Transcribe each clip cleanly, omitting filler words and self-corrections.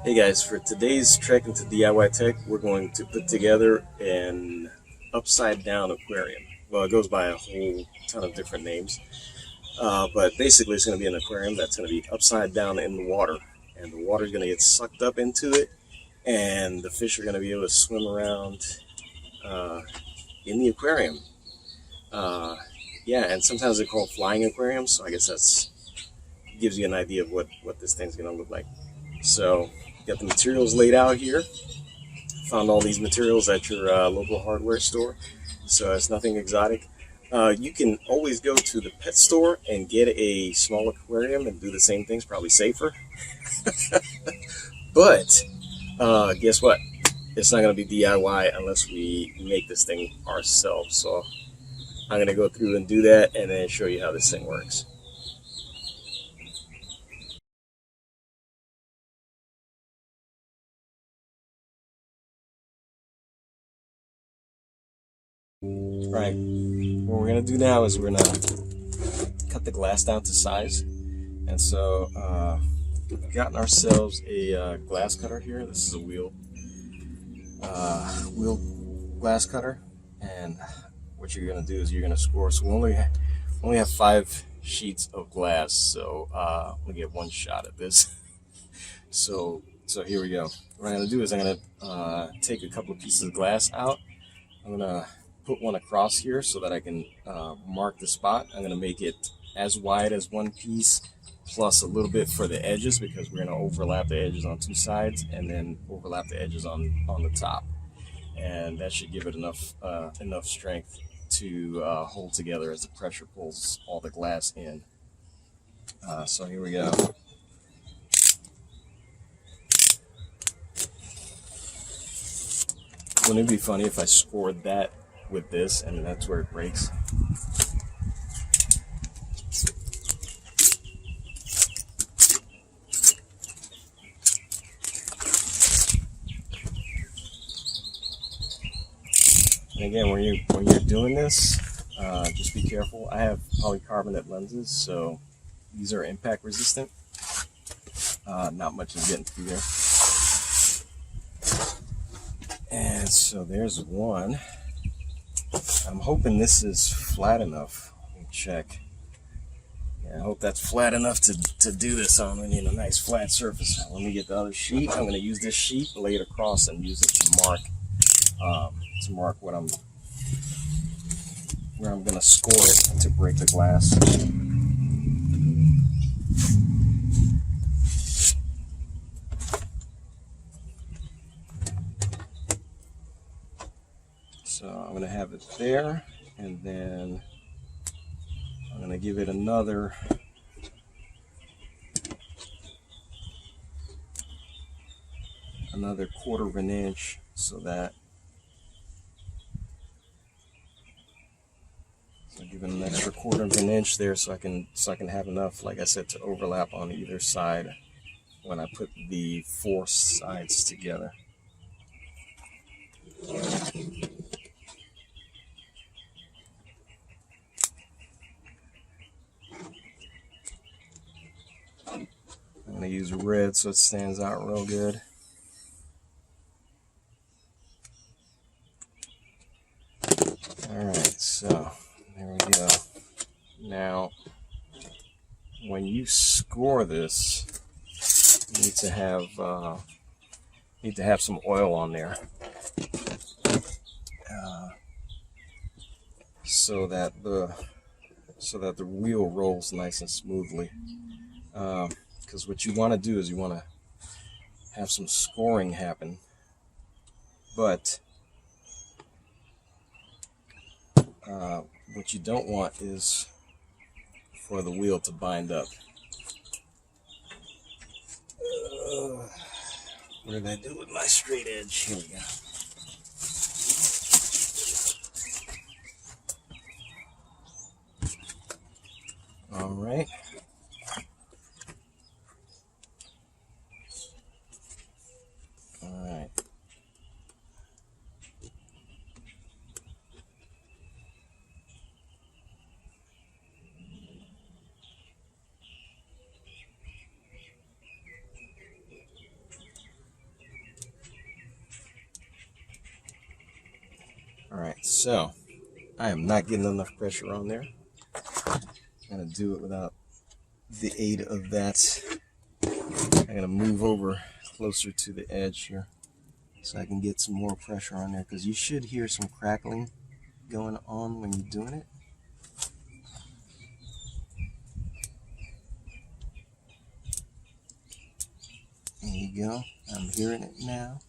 Hey guys, for today's trek into DIY tech, we're going to put together an upside down aquarium. Well, it goes by a whole ton of different names, but basically it's going to be an aquarium that's going to be upside down in the water, and the water is going to get sucked up into it, and the fish are going to be able to swim around uh, in the aquarium. Uh, yeah, and sometimes they're called flying aquariums, so I guess that's gives you an idea of what this thing's going to look like. So, got the materials laid out here. Found all these materials at your local hardware store, so it's nothing exotic. You can always go to the pet store and get a small aquarium and do the same things, probably safer. But guess what? It's not going to be DIY unless we make this thing ourselves. So I'm going to go through and do that and then show you how this thing works. All right, what we're going to do now is we're going to cut the glass down to size. And so we've gotten ourselves a glass cutter here. This is a wheel glass cutter. And what you're going to do is you're going to score. So we only have 5 sheets of glass. So we get one shot at this. So here we go. What I'm going to do is I'm going to take a couple of pieces of glass out. I'm going to put one across here so that I can mark the spot. I'm going to make it as wide as one piece plus a little bit for the edges because we're going to overlap the edges on 2 sides and then overlap the edges on the top. And that should give it enough strength to hold together as the pressure pulls all the glass in. So here we go. Wouldn't it be funny if I scored that with this and that's where it breaks? And again, when you're doing this, just be careful. I have polycarbonate lenses, so these are impact resistant. Not much is getting through there. And so there's one. I'm hoping this is flat enough. Let me check. Yeah, I hope that's flat enough to do this on. I need a nice flat surface. Let me get the other sheet. I'm going to use this sheet, lay it across, and use it to mark where I'm going to score it to break the glass. So I'm going to have it there, and then I'm going to give it another quarter of an inch so give it an extra quarter of an inch there so I can have enough, like I said, to overlap on either side when I put the 4 sides together. I'm going to use red so it stands out real good. Alright, so there we go. Now, when you score this, you need to have some oil on there, so that the wheel rolls nice and smoothly. Because what you want to do is you want to have some scoring happen, but what you don't want is for the wheel to bind up. What did I do with my straight edge? Here we go. All right. All right. So I am not getting enough pressure on there. I'm gonna do it without the aid of that. I'm gonna move over closer to the edge here so I can get some more pressure on there, because you should hear some crackling going on when you're doing it. There you go. I'm hearing it now.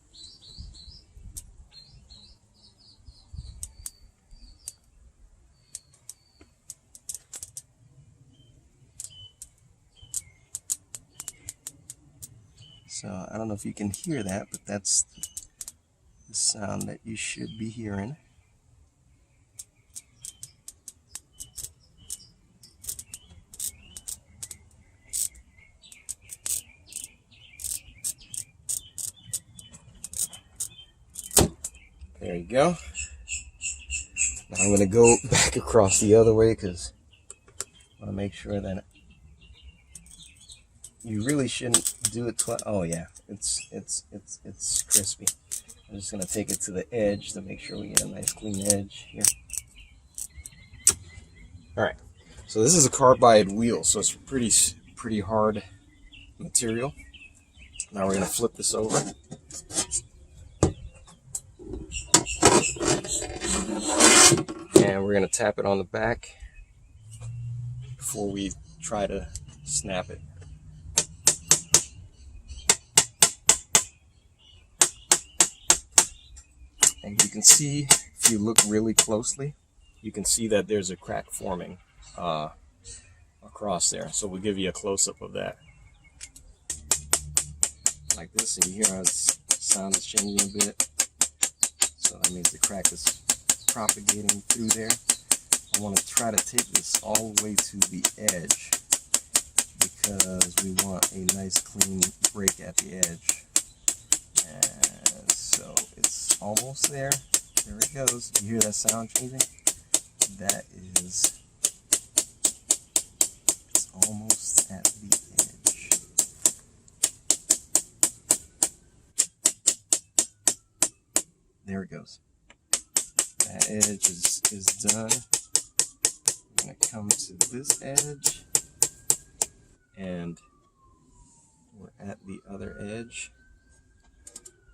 So I don't know if you can hear that, but that's the sound that you should be hearing. There you go. Now I'm going to go back across the other way, because I want to make sure that you really shouldn't do it twice. Oh yeah, it's crispy. I'm just going to take it to the edge to make sure we get a nice clean edge here. All right, so this is a carbide wheel, so it's pretty hard material. Now we're going to flip this over. And we're going to tap it on the back before we try to snap it. And you can see, if you look really closely, you can see that there's a crack forming across there. So we'll give you a close-up of that. Like this, and you hear how the sound is changing a bit. So that means the crack is propagating through there. I want to try to take this all the way to the edge, because we want a nice clean break at the edge. And so it's almost there. There it goes. You hear that sound changing? That is, it's almost at the edge. There it goes. That edge is done. I'm going to come to this edge, and we're at the other edge.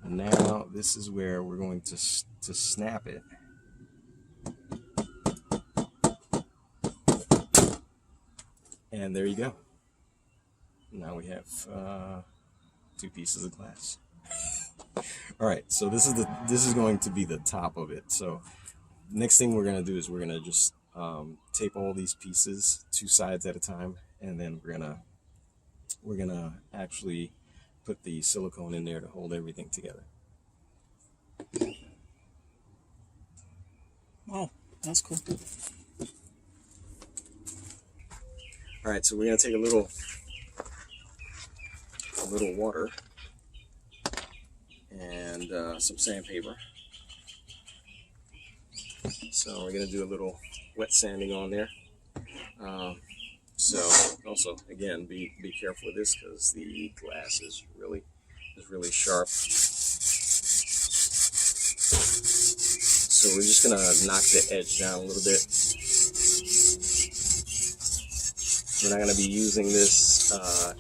Now this is where we're going to snap it. And there you go. Now we have 2 pieces of glass. All right, so this is going to be the top of it. So next thing we're going to do is we're going to just tape all these pieces 2 sides at a time, and then we're gonna actually put the silicone in there to hold everything together. Oh, that's cool. All right, so we're gonna take a little water and some sandpaper. So we're gonna do a little wet sanding on there. So also, again, be careful with this, because the glass is really sharp. So we're just gonna knock the edge down a little bit. We're not gonna be using this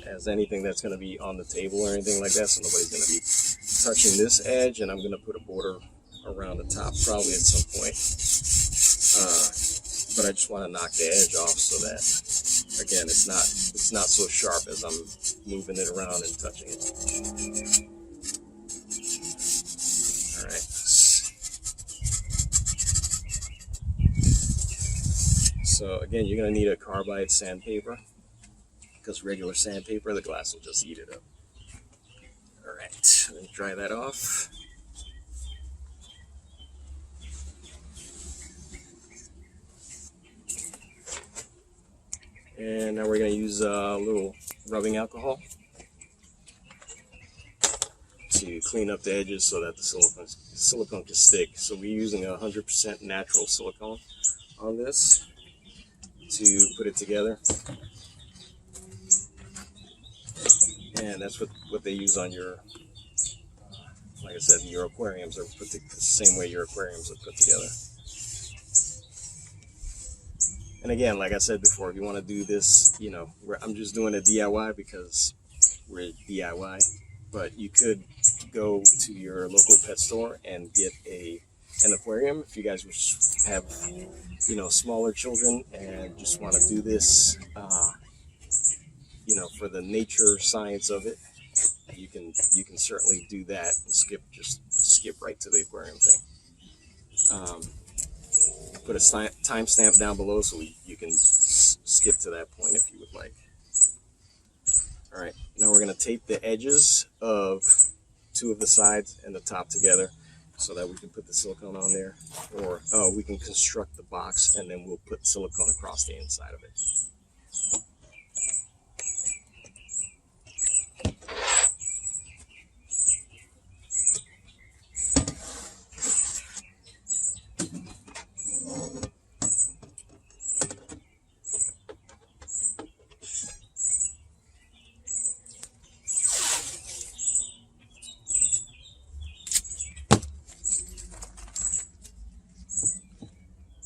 as anything that's gonna be on the table or anything like that, so nobody's gonna be touching this edge, and I'm gonna put a border around the top probably at some point. But I just want to knock the edge off so that, again, it's not so sharp as I'm moving it around and touching it. All right. So again, you're going to need a carbide sandpaper, because regular sandpaper, the glass will just eat it up. All right, let me dry that off. And now we're going to use a little rubbing alcohol to clean up the edges so that the silicone can stick. So we're using 100% natural silicone on this to put it together. And that's what they use on your, like I said, your aquariums are put the same way your aquariums are put together. And again, like I said before, if you want to do this, you know, I'm just doing a DIY because we're DIY, but you could go to your local pet store and get an aquarium if you guys have, you know, smaller children and just want to do this, you know, for the nature science of it. You can certainly do that and just skip right to the aquarium thing. Put a timestamp down below so you can skip to that point if you would like. All right, now we're going to tape the edges of 2 of the sides and the top together so that we can put the silicone on there, or we can construct the box and then we'll put silicone across the inside of it.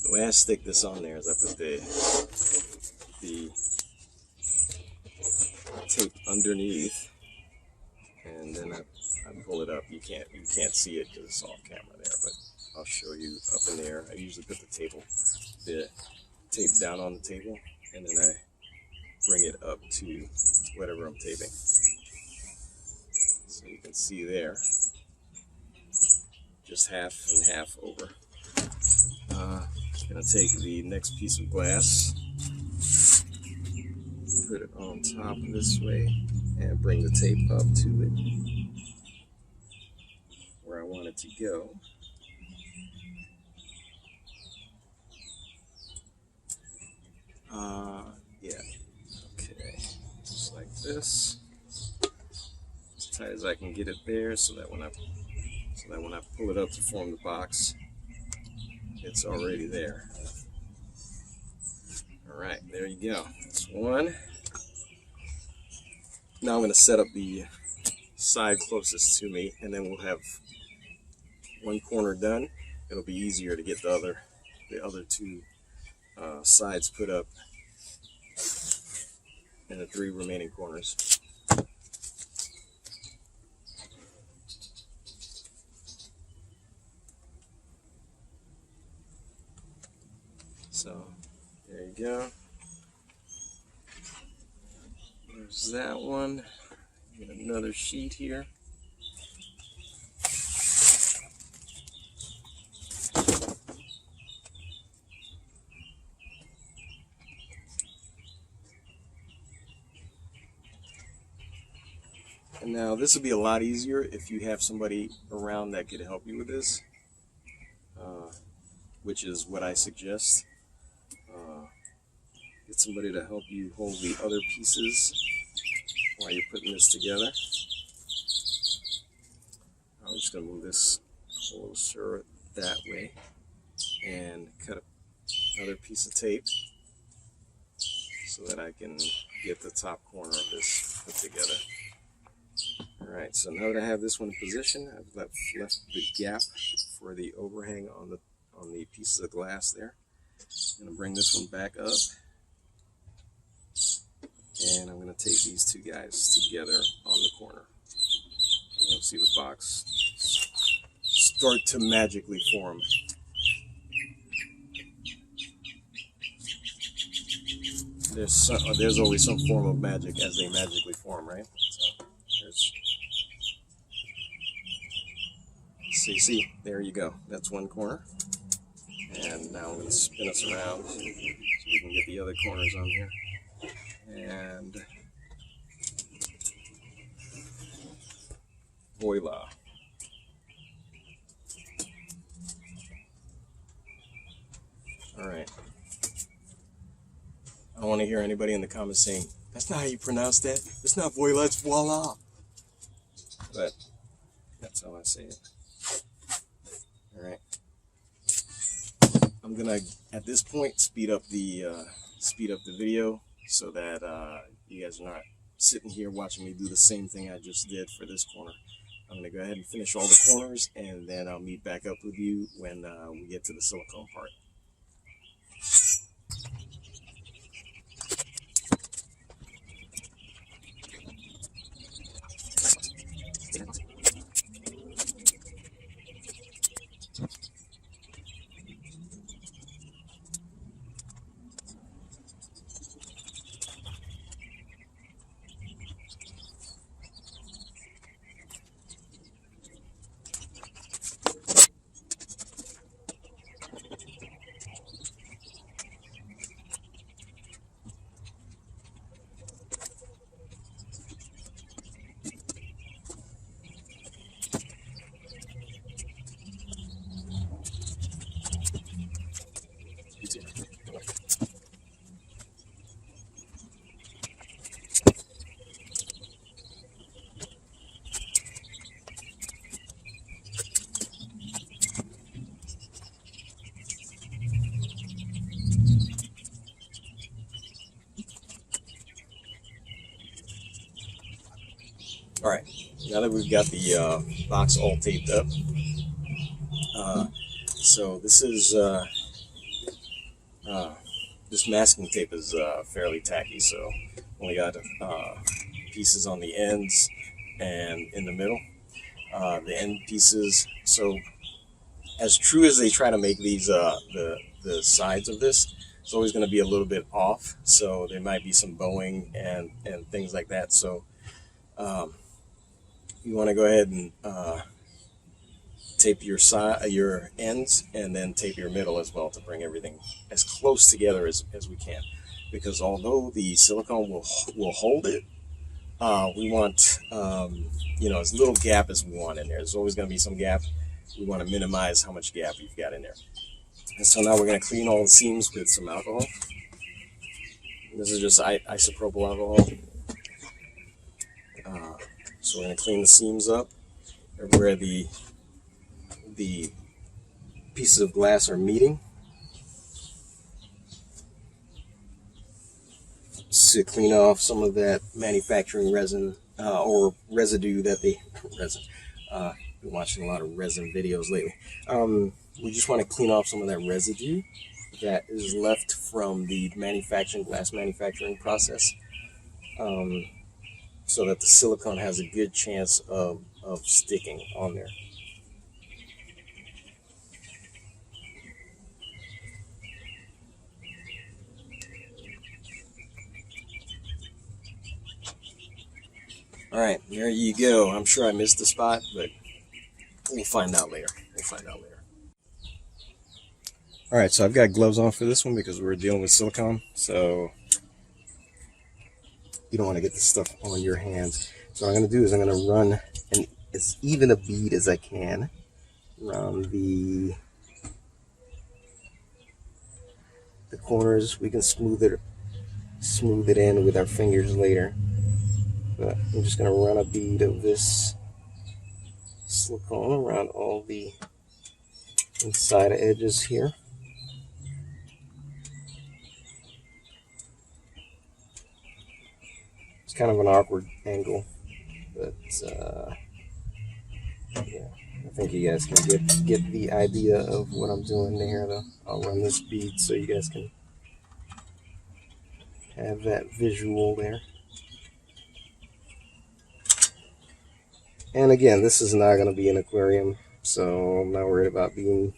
The way I stick this on there is I put the tape underneath, and then I pull it up. You can't see it because it's off camera there, but I'll show you up in there. I usually put the tape down on the table, and then I bring it up to whatever I'm taping. So you can see there, just half and half over. I'm going to take the next piece of glass, put it on top this way, and bring the tape up to it where I want it to go. Yeah, okay, just like this, as tight as I can get it there, so that when I pull it up to form the box, it's already there. All right, there you go. That's one. Now I'm going to set up the side closest to me, and then we'll have one corner done. It'll be easier to get the other 2 sides put up, and the 3 remaining corners. So there you go. There's that one. Get another sheet here. And now this will be a lot easier if you have somebody around that could help you with this, which is what I suggest. Get somebody to help you hold the other pieces while you're putting this together. I'm just going to move this closer that way and cut another piece of tape so that I can get the top corner of this put together. Alright, so now that I have this one in position, I've left the gap for the overhang on the pieces of glass there. I'm going to bring this one back up, and I'm going to tape these 2 guys together on the corner. And you'll see the box start to magically form. There's always some form of magic as they magically form, right? So see, there you go. That's one corner. And now I'm going to spin us around so we can get the other corners on here. And voila. All right. I don't want to hear anybody in the comments saying, that's not how you pronounce that. It's not voila, it's voila. But that's how I say it. All right. I'm gonna at this point speed up the video so that you guys are not sitting here watching me do the same thing I just did for this corner. I'm gonna go ahead and finish all the corners, and then I'll meet back up with you when we get to the silicone part. All right, now that we've got the box all taped up, so this masking tape is fairly tacky, so only got pieces on the ends and in the middle. The end pieces, so as true as they try to make these, the sides of this, it's always going to be a little bit off. So there might be some bowing and things like that. So um, you want to go ahead and tape your ends, and then tape your middle as well to bring everything as close together as we can. Because although the silicone will hold it, we want as little gap as we want in there. There's always going to be some gap. We want to minimize how much gap you've got in there. And so now we're going to clean all the seams with some alcohol. This is just isopropyl alcohol. So we're going to clean the seams up everywhere the pieces of glass are meeting. To clean off some of that manufacturing resin or residue that they resin. Been watching a lot of resin videos lately. We just want to clean off some of that residue that is left from the glass manufacturing process, so that the silicone has a good chance of sticking on there. All right, there you go. I'm sure I missed the spot, but we'll find out later. All right, so I've got gloves on for this one because we're dealing with silicone, so you don't want to get this stuff on your hands. So what I'm going to do is I'm going to run as even a bead as I can around the corners. We can smooth it in with our fingers later. But I'm just going to run a bead of this silicone around all the inside edges here. It's kind of an awkward angle, but yeah, I think you guys can get the idea of what I'm doing there. I'll run this bead so you guys can have that visual there. And again, this is not going to be an aquarium, so I'm not worried about being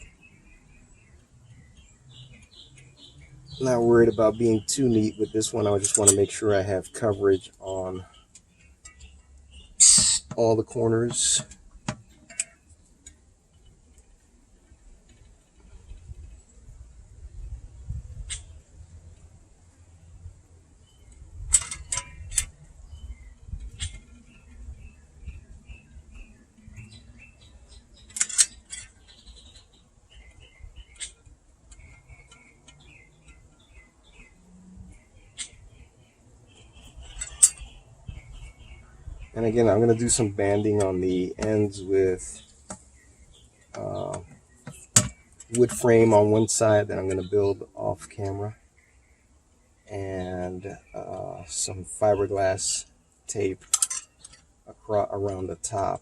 too neat with this one. I just want to make sure I have coverage on all the corners. And again, I'm going to do some banding on the ends with wood frame on one side that I'm going to build off camera, and some fiberglass tape around the top.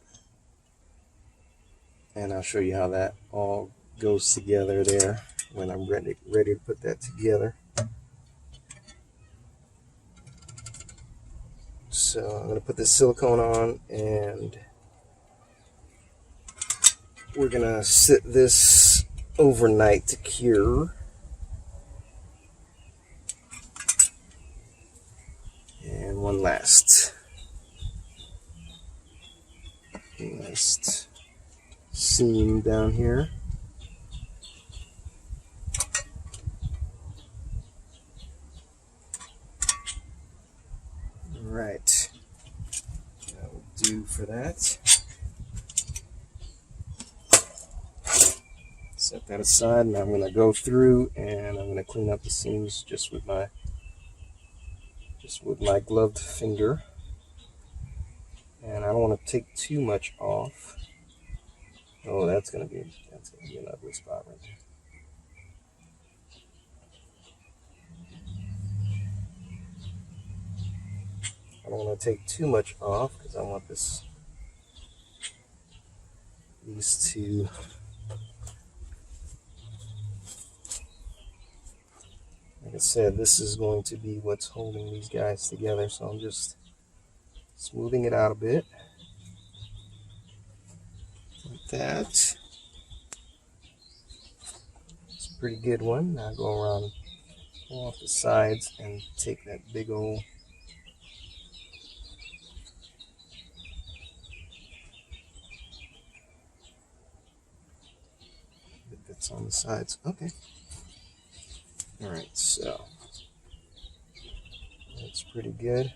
And I'll show you how that all goes together there when I'm ready to put that together. So I'm going to put this silicone on, and we're going to sit this overnight to cure. And one last seam down here. All right, that will do for that. Set that aside, and I'm going to go through and I'm going to clean up the seams just with my gloved finger. And I don't want to take too much off. Oh, that's gonna be an ugly spot right there. I don't want to take too much off because I want these two. Like I said, this is going to be what's holding these guys together, so I'm just smoothing it out a bit. Like that. It's a pretty good one. Now go around, pull off the sides, and take that big old bit that's on the sides. Okay. Alright, so that's pretty good.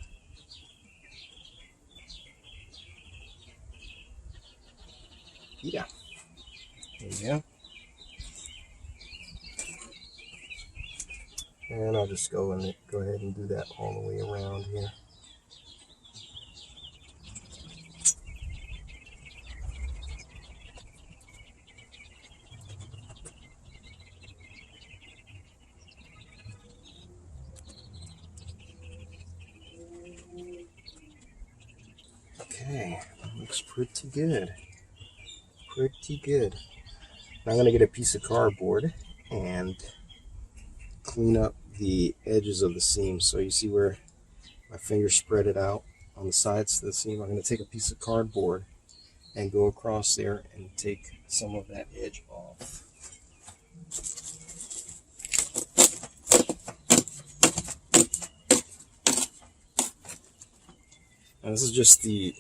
Yeah. There you go. And I'll just go ahead and do that all the way around here. Okay, looks pretty good. Pretty good. Now I'm going to get a piece of cardboard and clean up the edges of the seam. So you see where my finger spread it out on the sides of the seam. I'm going to take a piece of cardboard and go across there and take some of that edge off. Now this is just the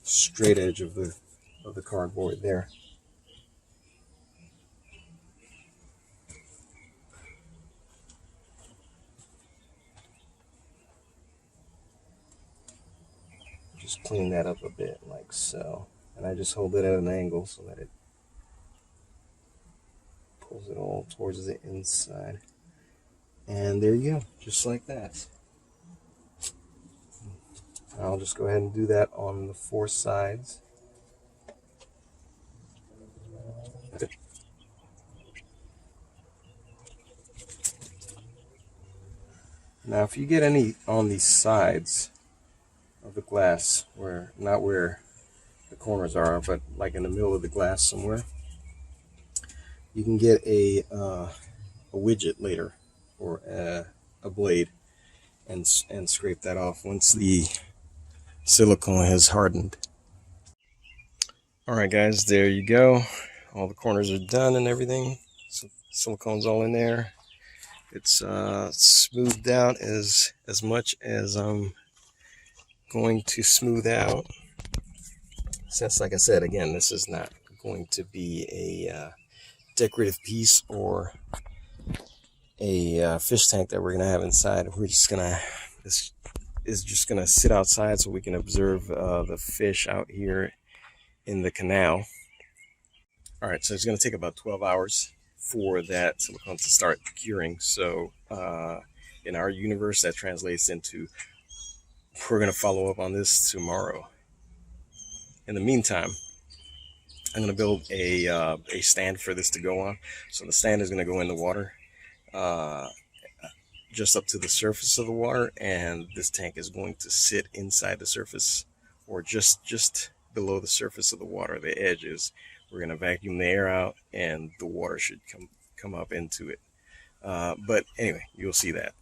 straight edge of the cardboard there. Just clean that up a bit like so. And I just hold it at an angle so that it pulls it all towards the inside. And there you go, just like that. I'll just go ahead and do that on the 4 sides. Now if you get any on these sides of the glass, not where the corners are, but like in the middle of the glass somewhere, you can get a widget later, or a blade, and scrape that off once the silicone has hardened. Alright guys, there you go. All the corners are done and everything. So silicone's all in there. It's smoothed out as much as I'm going to smooth out. Since, like I said, again, this is not going to be a decorative piece or a fish tank that we're going to have inside. We're just going to, this is just going to sit outside so we can observe the fish out here in the canal. Alright, so it's going to take about 12 hours for that silicone to start curing. So in our universe, that translates into, we're going to follow up on this tomorrow. In the meantime, I'm going to build a stand for this to go on. So the stand is going to go in the water just up to the surface of the water, and this tank is going to sit inside the surface, or just below the surface of the water, the edges. We're going to vacuum the air out, and the water should come up into it. But anyway, you'll see that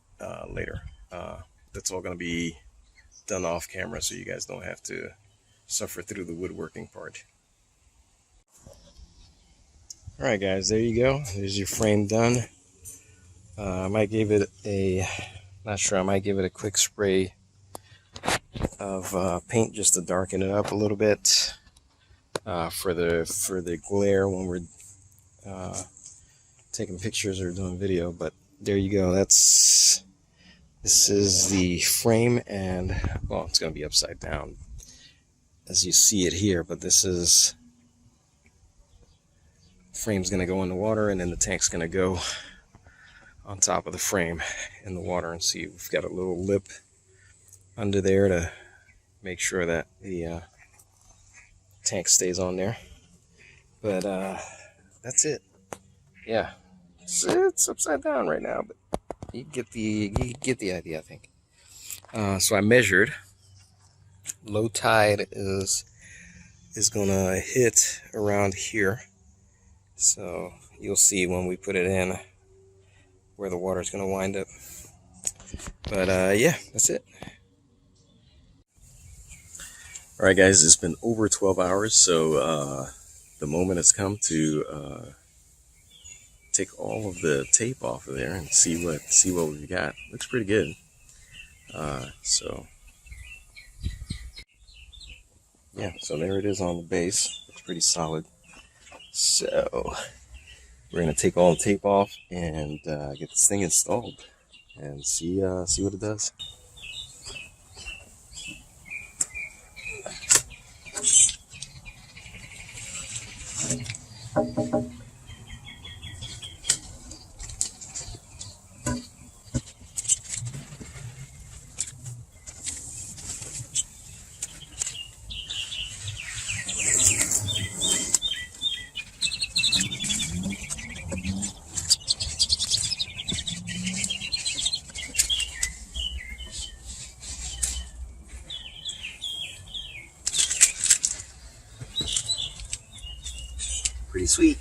later. That's all going to be done off camera, so you guys don't have to suffer through the woodworking part. Alright guys, there you go. There's your frame done. I might give it I might give it a quick spray of paint just to darken it up a little bit for the glare when we're taking pictures or doing video. But there you go. This is the frame, and well, it's going to be upside down as you see it here, but this is, frame's going to go in the water, and then the tank's going to go on top of the frame in the water. And see, we've got a little lip under there to make sure that the tank stays on there. But that's it. Yeah, it's upside down right now, but you get the idea, I think. So I measured Low tide is gonna hit around here, so you'll see when we put it in where the water's gonna wind up. But yeah, that's it. All right, guys, it's been over 12 hours, so the moment has come to take all of the tape off of there and see what we've got. Looks pretty good. So yeah, so there it is on the base. Looks pretty solid. So we're gonna take all the tape off and get this thing installed and see what it does. Pretty sweet.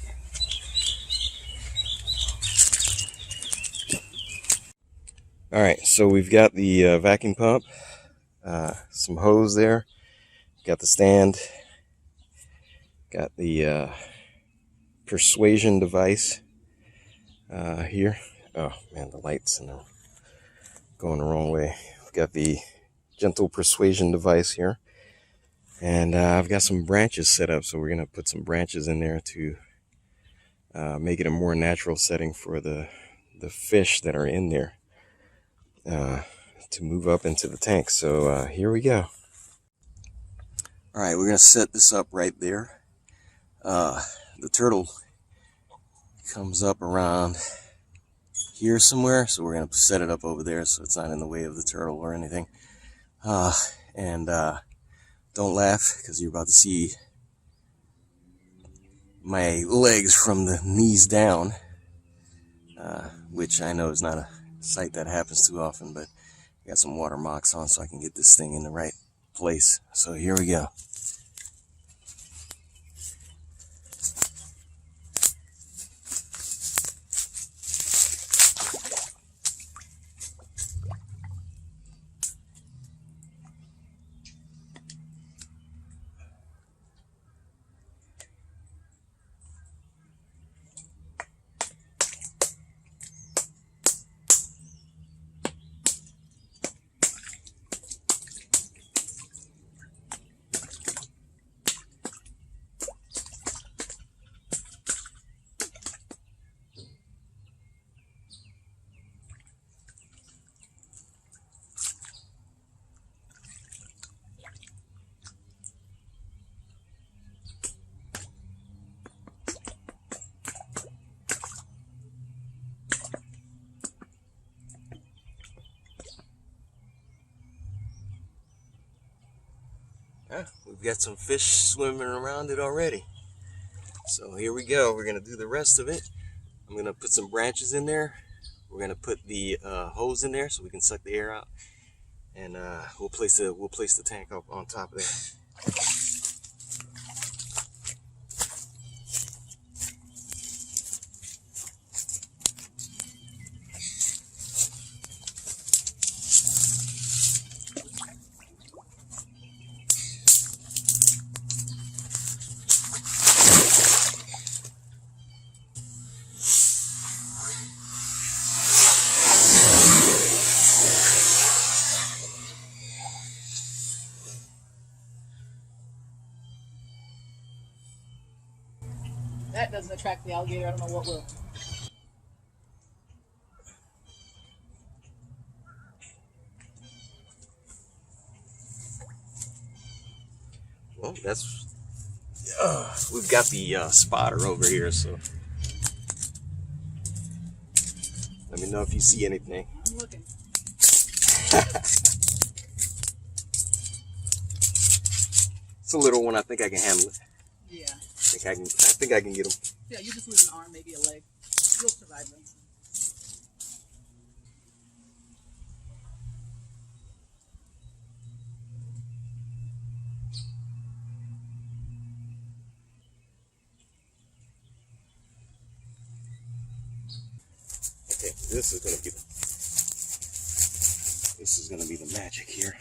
All right, so we've got the vacuum pump, some hose there, got the stand, got the persuasion device here. Oh man, the lights and going the wrong way. We've got the gentle persuasion device here, and I've got some branches set up, so we're gonna put some branches in there to make it a more natural setting for the fish that are in there to move up into the tank. So here we go. All right, we're gonna set this up right there. The turtle comes up around here somewhere, so we're gonna set it up over there so it's not in the way of the turtle or anything. And don't laugh, because you're about to see my legs from the knees down, which I know is not a sight that happens too often, but I got some water mocks on so I can get this thing in the right place. So here we go. We've got some fish swimming around it already. So here we go. We're going to do the rest of it. I'm going to put some branches in there. We're going to put the hose in there so we can suck the air out. And we'll place the tank up on top of that. That doesn't attract the alligator. I don't know what will. Well, that's we've got the spotter over here, so let me know if you see anything. I'm looking. It's a little one. I think I can handle it. Yeah. I think I can get him. Yeah, you just lose an arm, maybe a leg. You'll survive them. This is gonna be the magic here.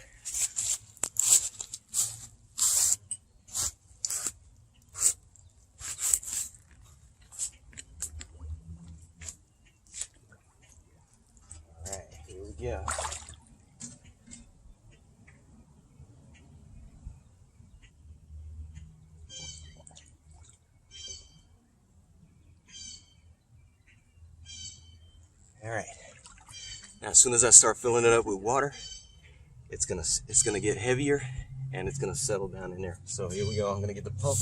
All right, here we go. All right. Now, as soon as I start filling it up with water, it's gonna get heavier and it's gonna settle down in there. So here we go. I'm gonna get the pump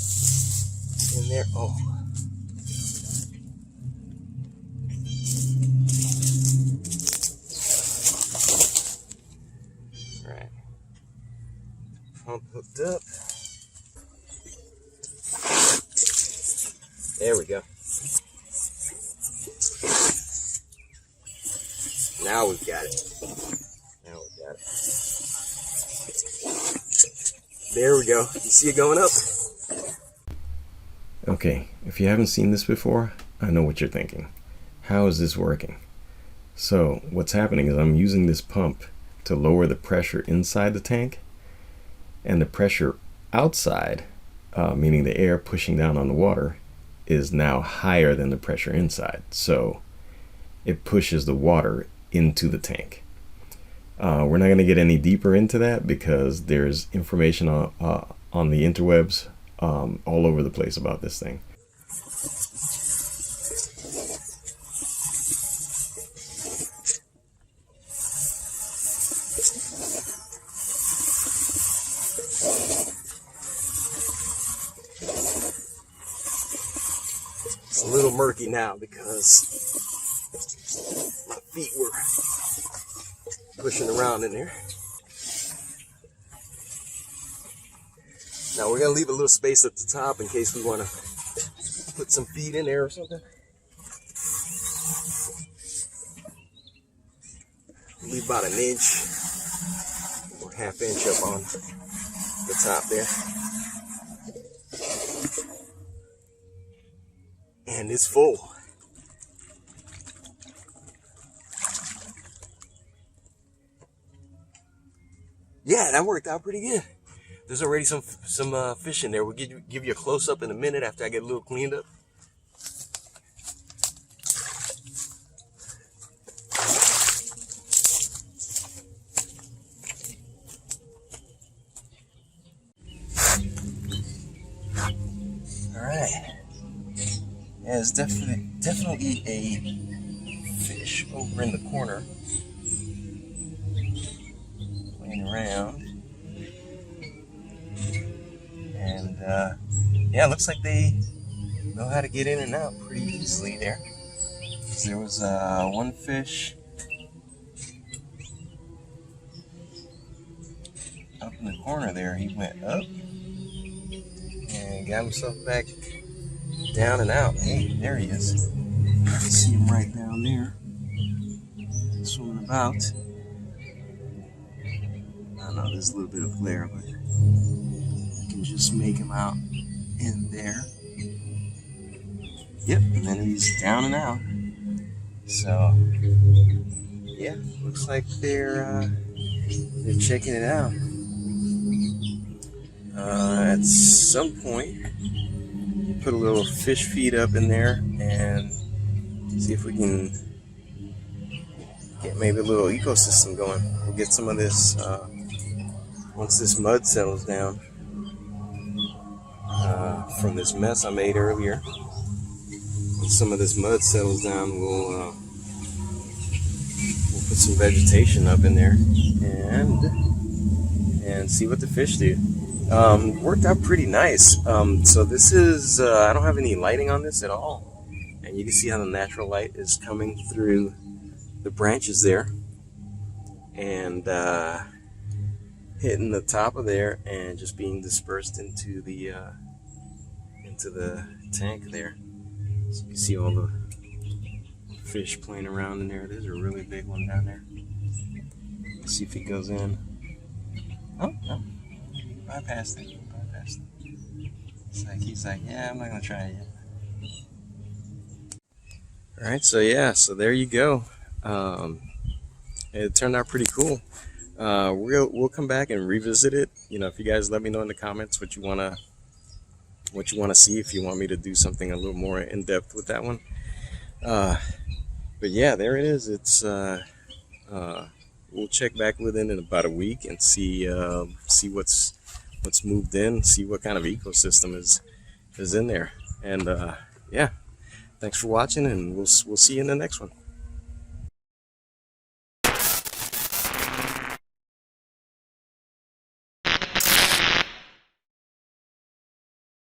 in there. Oh. All right. Pump hooked up. There we go. Now we've got it. There we go. You see it going up? Okay, if you haven't seen this before, I know what you're thinking. How is this working? So what's happening is I'm using this pump to lower the pressure inside the tank, and the pressure outside, meaning the air pushing down on the water, is now higher than the pressure inside. So it pushes the water into the tank. We're not going to get any deeper into that because there's information on the interwebs all over the place about this thing. It's a little murky now because my feet were pushing around in there. Now we're gonna leave a little space at the top in case we want to put some feet in there or something. Leave about an inch or ½ inch up on the top there. And it's full. Yeah, that worked out pretty good. There's already some fish in there. We'll give you a close-up in a minute after I get a little cleaned up. All right. Yeah, there's definitely a fish over in the corner playing around. And yeah, it looks like they know how to get in and out pretty easily there. There was one fish up in the corner there. He went up and got himself back down and out. Hey, there he is. You can see him right down there, swimming about. I know there's a little bit of glare, but you can just make him out in there. Yep, and then he's down and out. So, yeah, looks like they're checking it out. At some point, we'll put a little fish feed up in there and see if we can get maybe a little ecosystem going. We'll get some of this once this mud settles down from this mess I made earlier. Once some of this mud settles down, we'll put some vegetation up in there and see what the fish do. Worked out pretty nice. So this is I don't have any lighting on this at all, and you can see how the natural light is coming through the branches there and hitting the top of there and just being dispersed into the tank there. So you can see all the fish playing around in there. There's a really big one down there. Let's see if he goes in. Oh, no. He bypassed it. He's like, yeah, I'm not going to try it yet. Alright, so yeah, so there you go. It turned out pretty cool. We'll come back and revisit it. If you guys let me know in the comments what you wanna see, if you want me to do something a little more in depth with that one. But yeah, there it is. We'll check back with it in about a week and see what's moved in, see what kind of ecosystem is in there. And yeah, thanks for watching, and we'll see you in the next one.